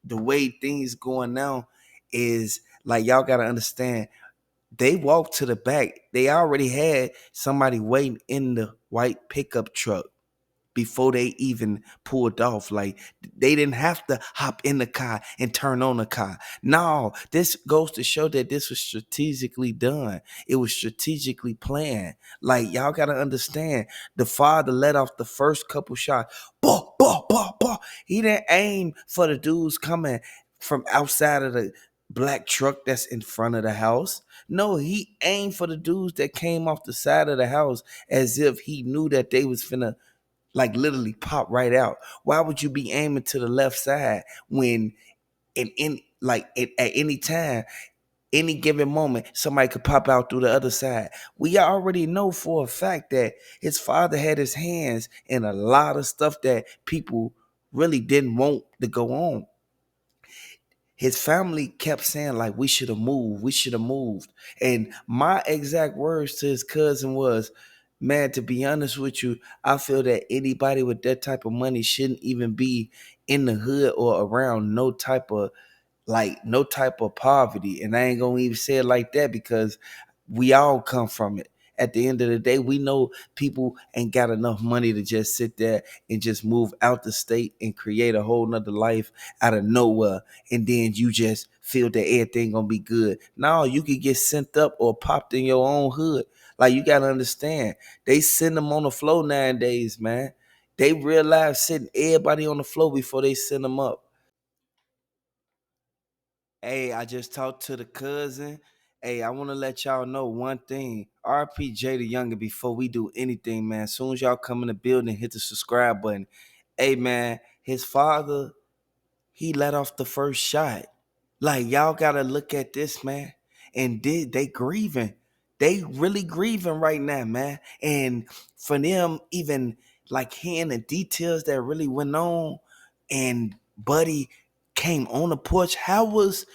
the way things going now is like y'all gotta understand. They walked to the back. They already had somebody waiting in the white pickup truck before they even pulled off. Like they didn't have to hop in the car and turn on the car. No, this goes to show that this was strategically done. It was strategically planned. Like y'all gotta understand, the father let off the first couple shots. Bah, bah, bah, bah. He didn't aim for the dudes coming from outside of the black truck that's in front of the house. No, he aimed for the dudes that came off the side of the house as if he knew that they was finna like literally pop right out. Why would you be aiming to the left side when in like at any time, any given moment, somebody could pop out through the other side? We already know for a fact that his father had his hands in a lot of stuff that people really didn't want to go on. His family kept saying like we should have moved, we should have moved. And my exact words to his cousin was, man, to be honest with you, I feel that anybody with that type of money shouldn't even be in the hood or around no type of poverty. And I ain't gonna even say it like that because we all come from it. At the end of the day, we know people ain't got enough money to just sit there and just move out the state and create a whole nother life out of nowhere. And then you just feel that everything gonna be good. No, you could get sent up or popped in your own hood. Like you gotta understand, they send them on the floor nowadays, man. They realize sitting everybody on the floor before they send them up. Hey, I just talked to the cousin. Hey, I want to let y'all know one thing. RP Jaydayoungin before we do anything, man. As soon as y'all come in the building, hit the subscribe button. Hey, man, his father, he let off the first shot. Like, y'all got to look at this, man. And they grieving. They really grieving right now, man. And for them, even like hearing the details that really went on and Buddy came on the porch, how was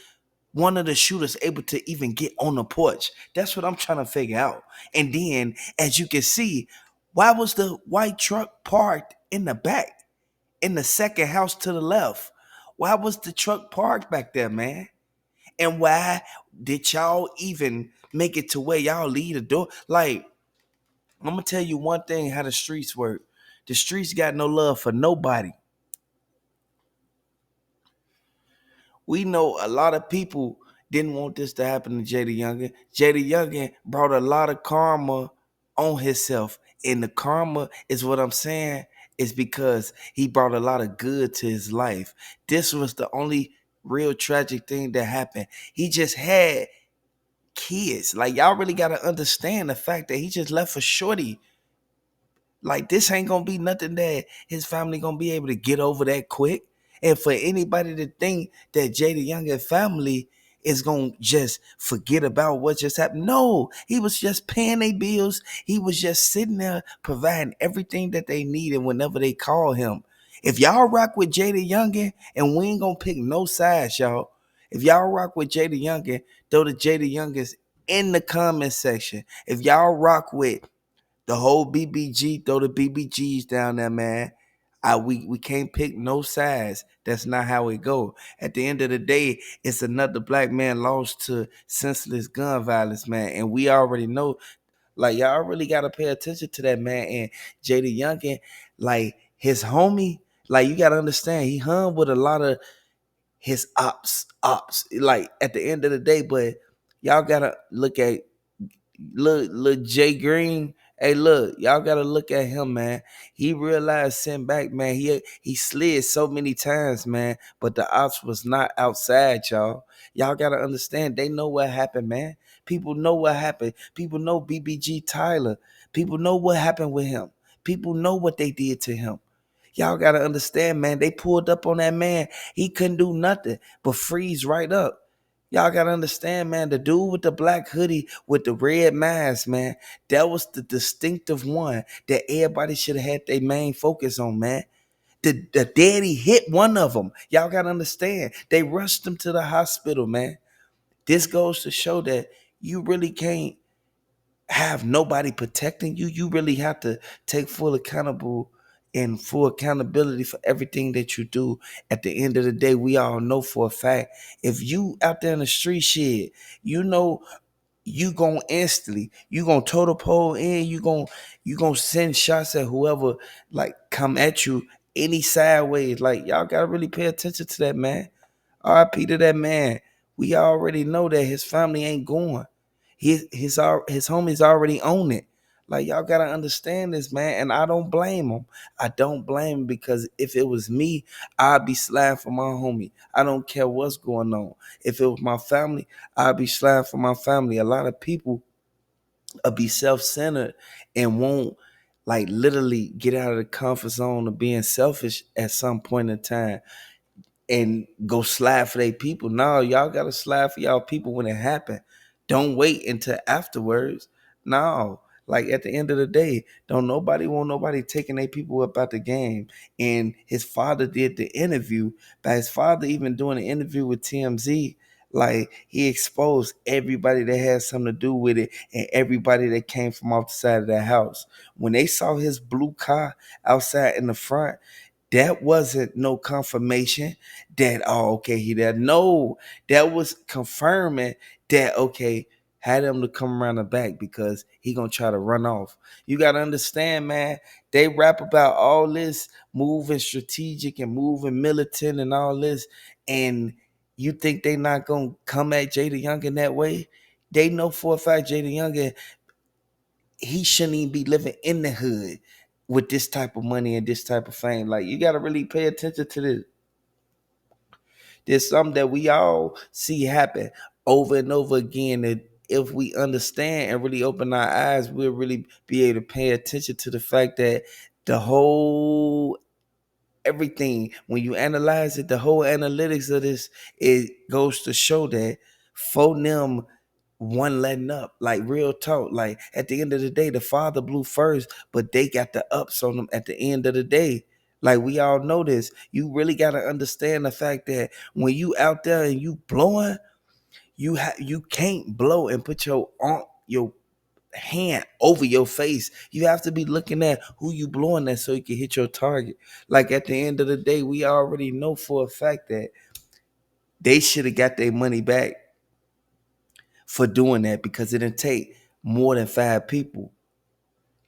one of the shooters able to even get on the porch? That's what I'm trying to figure out. And then, as you can see, why was the white truck parked in the back, in the second house to the left? Why was the truck parked back there, man? And why did y'all even make it to where y'all leave the door? Like, I'm gonna tell you one thing: how the streets work. The streets got no love for nobody. We know a lot of people didn't want this to happen to Jaydayoungin. Jaydayoungin brought a lot of karma on himself. And the karma is what I'm saying is because he brought a lot of good to his life. This was the only real tragic thing that happened. He just had kids. Like y'all really gotta understand the fact that he just left for shorty. Like this ain't gonna be nothing that his family gonna be able to get over that quick. And for anybody to think that Jaydayoungin family is gonna just forget about what just happened, no, he was just paying their bills. He was just sitting there providing everything that they needed whenever they call him. If y'all rock with Jaydayoungin, and we ain't gonna pick no sides, y'all. If y'all rock with Jaydayoungin, throw the Jaydayoungins in the comment section. If y'all rock with the whole BBG, throw the BBGs down there, man. We can't pick no sides. That's not how it go. At the end of the day, it's another black man lost to senseless gun violence, man. And we already know, like y'all really gotta pay attention to that, man. And Jaydayoungin, like his homie, like you gotta understand, he hung with a lot of his ops. Like at the end of the day, but y'all gotta look at look Jay Green. Hey, look, y'all gotta look at him, man. He realized sitting back, man. He slid so many times, man. But the ops was not outside, y'all. Y'all gotta understand. They know what happened, man. People know what happened. People know BBG Tyler. People know what happened with him. People know what they did to him. Y'all gotta understand, man. They pulled up on that man. He couldn't do nothing but freeze right up. Y'all gotta understand, man. The dude with the black hoodie with the red mask, man, that was the distinctive one that everybody should have had their main focus on, man. The daddy hit one of them. Y'all gotta understand. They rushed him to the hospital, man. This goes to show that you really can't have nobody protecting you. You really have to take full accountable and full accountability for everything that you do. At the end of the day, we all know for a fact, if you out there in the street shit, you know you gonna instantly, you gonna toe the pole in, you gonna send shots at whoever like come at you any sideways. Like y'all gotta really pay attention to that man. RIP to that man. We already know that his family ain't going. His homies already own it. Like y'all gotta understand this, man. And I don't blame him. I don't blame him because if it was me, I'd be sliding for my homie. I don't care what's going on. If it was my family, I'd be sliding for my family. A lot of people will be self-centered and won't like literally get out of the comfort zone of being selfish at some point in time and go slide for their people. No, y'all gotta slide for y'all people when it happen. Don't wait until afterwards. No, like at the end of the day, don't nobody want nobody taking their people up out the game. And his father did the interview. By his father even doing the interview with TMZ, like he exposed everybody that had something to do with it and everybody that came from off the side of that house. When they saw his blue car outside in the front, that wasn't no confirmation that, oh, okay, he there. No, that was confirming that, okay, had him to come around the back because he gonna try to run off. You gotta understand, man, they rap about all this moving strategic and moving militant and all this, and you think they not gonna come at Jaydayoungin that way? They know for a fact Jaydayoungin, he shouldn't even be living in the hood with this type of money and this type of fame. Like you got to really pay attention to this. There's something that we all see happen over and over again. That if we understand and really open our eyes, we'll really be able to pay attention to the fact that the whole everything, when you analyze it, the whole analytics of this, it goes to show that for them one letting up, like real talk. Like at the end of the day, the father blew first, but they got the ups on them at the end of the day. Like we all know this. You really got to understand the fact that when you out there and you blowing, you can't blow and put your hand over your face. You have to be looking at who you blowing at so you can hit your target. Like at the end of the day, we already know for a fact that they should have got their money back for doing that because it didn't take more than 5 people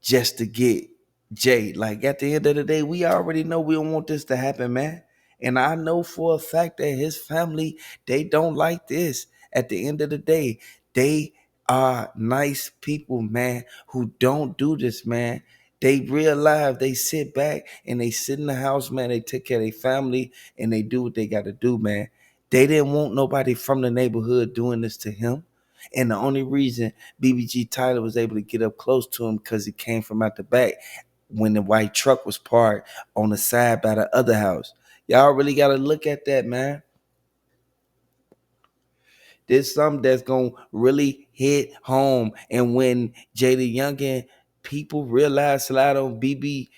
just to get Jay. Like at the end of the day, we already know we don't want this to happen, man. And I know for a fact that his family, they don't like this. At the end of the day, they are nice people, man, who don't do this, man. They realize they sit back and they sit in the house, man. They take care of their family and they do what they got to do, man. They didn't want nobody from the neighborhood doing this to him. And the only reason BBG Tyler was able to get up close to him because he came from out the back when the white truck was parked on the side by the other house. Y'all really got to look at that, man. There's something that's going to really hit home. And when Jaydayoungin people realize slide on BB,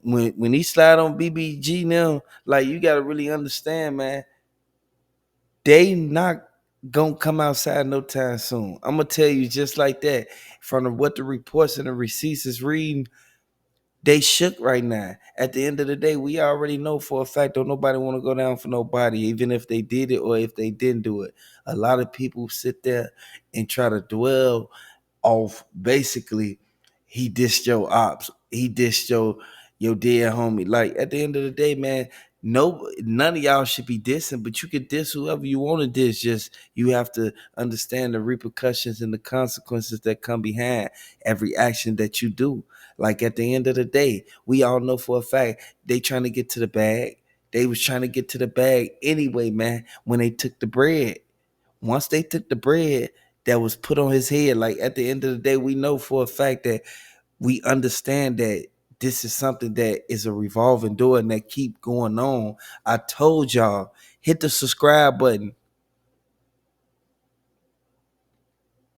when he slide on BBG now, like you got to really understand, man, they not gonna come outside no time soon. I'm gonna tell you just like that. From what the reports and the receipts is reading, they shook right now. At the end of the day, we already know for a fact don't nobody want to go down for nobody, even if they did it or if they didn't do it. A lot of people sit there and try to dwell off basically he dissed your ops, he dissed your dead homie. Like at the end of the day, man, none of y'all should be dissing, but you can diss whoever you want to diss. Just you have to understand the repercussions and the consequences that come behind every action that you do. Like at the end of the day, we all know for a fact they trying to get to the bag. They was trying to get to the bag anyway, man, when they took the bread. Once they took the bread that was put on his head, like at the end of the day, we know for a fact that we understand that this is something that is a revolving door and that keep going on. I told y'all, hit the subscribe button.